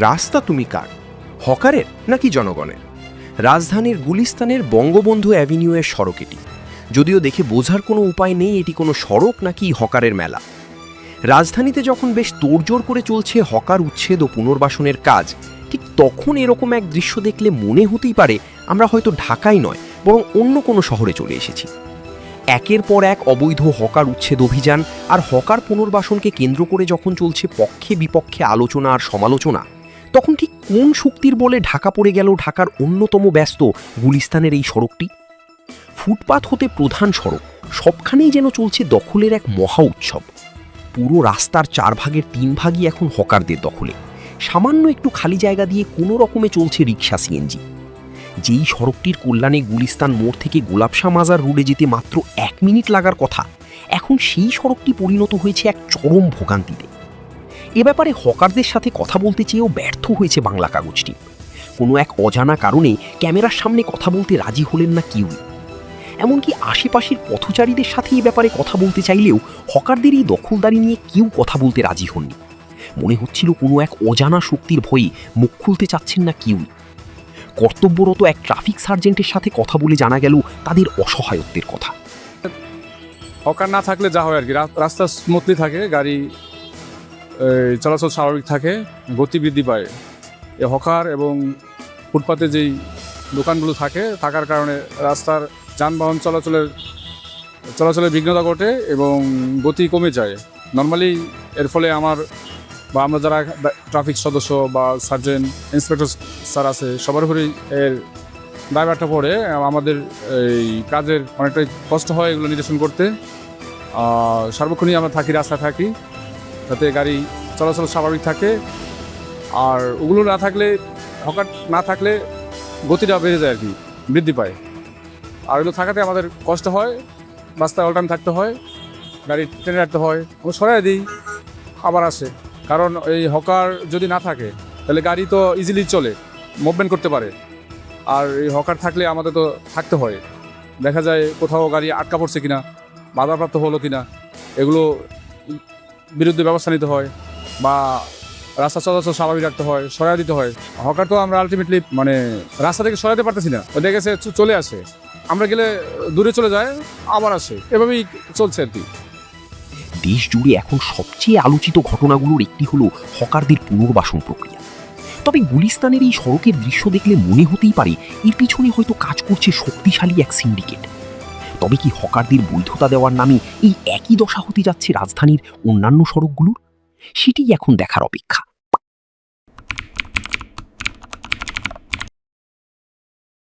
রাস্তা তুমি কার, হকারের নাকি জনগণের? রাজধানীর গুলিস্তানের বঙ্গবন্ধু অ্যাভিনিউয়ের সড়ক এটি। যদিও দেখে বোঝার কোনো উপায় নেই এটি কোনো সড়ক নাকি হকারের মেলা। রাজধানীতে যখন বেশ তোড়জোড় করে চলছে হকার উচ্ছেদ ও পুনর্বাসনের কাজ, ঠিক তখন এরকম এক দৃশ্য দেখলে মনে হতেই পারে আমরা হয়তো ঢাকায় নয় বরং অন্য কোনো শহরে চলে এসেছি। একের পর এক অবৈধ হকার উচ্ছেদ অভিযান আর হকার পুনর্বাসনকে কেন্দ্র করে যখন চলছে পক্ষে বিপক্ষে আলোচনা আর সমালোচনা, তখন ঠিক কোন শক্তির বলে ঢাকা পড়ে গেল ঢাকার অন্যতম ব্যস্ত গুলিস্তানের এই সড়কটি? ফুটপাত হতে প্রধান সড়ক সবখানেই যেন চলছে দখলের এক মহা উৎসব। পুরো রাস্তার 4 ভাগের 3 ভাগই এখন হকারদের দখলে। সামান্য একটু খালি জায়গা দিয়ে কোনো রকমে চলছে রিক্সা, সিএনজি। যেই সড়কটির কল্যাণে গুলিস্তান মোড় থেকে গোলাপশাহ মাজার রোডে যেতে মাত্র 1 মিনিট লাগার কথা, এখন সেই সড়কটি পরিণত হয়েছে এক চরম ভোগান্তিতে। এ ব্যাপারে হকারদের সাথে কথা বলতে চেয়েও ব্যর্থ হয়েছে বাংলা কাগজটি। কোনো এক অজানা কারণে ক্যামেরার সামনে কথা বলতে রাজি হলেন না কেউই। এমনকি আশেপাশের পথচারীদের সাথে এ ব্যাপারে কথা বলতে চাইলেও হকারদের এই দখলদারি নিয়ে কেউ কথা বলতে রাজি হননি। মনে হচ্ছিল কোনো এক অজানা শক্তির ভয়ে মুখ খুলতে চাচ্ছেন না কেউই। কর্তব্যরত এক ট্রাফিক সার্জেন্টের সাথে কথা বলে জানা গেল তাদের অসহায়ত্বের কথা। হকার না থাকলে যা হয় আর কি, রাস্তা স্মুথলি থাকে, গাড়ি চলাচল স্বাভাবিক থাকে, গতি বৃদ্ধি পায়। এই হকার এবং ফুটপাতে যেই দোকানগুলো থাকার কারণে রাস্তার যানবাহন চলাচলের বিঘ্নতা ঘটে এবং গতি কমে যায় নর্মালি। এর ফলে আমরা যারা ট্রাফিক সদস্য বা সার্জেন্ট, ইন্সপেক্টর স্যার আছে, সবার উপরেই এর দায়ভারটা পড়ে। আমাদের এই কাজের অনেকটাই কষ্ট হয় এগুলো নির্দেশন করতে। সার্বক্ষণিক আমরা রাস্তায় থাকি, যাতে গাড়ি চলাচল স্বাভাবিক থাকে। আর ওগুলো না থাকলে, হকার না থাকলে গতিটা বেড়ে যায় আর কি, বৃদ্ধি পায়। আর এগুলো থাকাতে আমাদের কষ্ট হয়, রাস্তায় অল টাইম থাকতে হয়, গাড়ি টেনে রাখতে হয়, আমরা সরাই দিই, আবার আসে। কারণ এই হকার যদি না থাকে তাহলে গাড়ি তো ইজিলি চলে, মুভমেন্ট করতে পারে। আর এই হকার থাকলে আমাদের তো থাকতে হয়, দেখা যায় কোথাও গাড়ি আটকা পড়ছে কিনা, বাধাপ্রাপ্ত হলো কিনা, এগুলো বিরুদ্ধে ব্যবস্থা নিতে হয় বা রাস্তা চলাচল স্বাভাবিক রাখতে হয়, সরাই দিতে হয়। হকার তো আমরা আলটিমেটলি রাস্তা থেকে সরাতে পারতেছি না, দেখা গেছে চলে আসে, আমরা গেলে দূরে চলে যায়, আবার আসে, এভাবেই চলছে আর কি। দেশ জুড়ে এখন সবচেয়ে আলোচিত ঘটনাগুলোর একটি হলো হকারদের পুনর্বাসন প্রক্রিয়া। তবে গুলিস্তানের এই সড়কের দৃশ্য দেখলে মনে হতেই পারে এর পিছনে হয়তো কাজ করছে শক্তিশালী এক সিন্ডিকেট। তবে কি হকারদের বৈধতা দেওয়ার নামে এই একই দশা হতে যাচ্ছে রাজধানীর অন্যান্য সড়কগুলোর? সেটি এখন দেখার অপেক্ষা।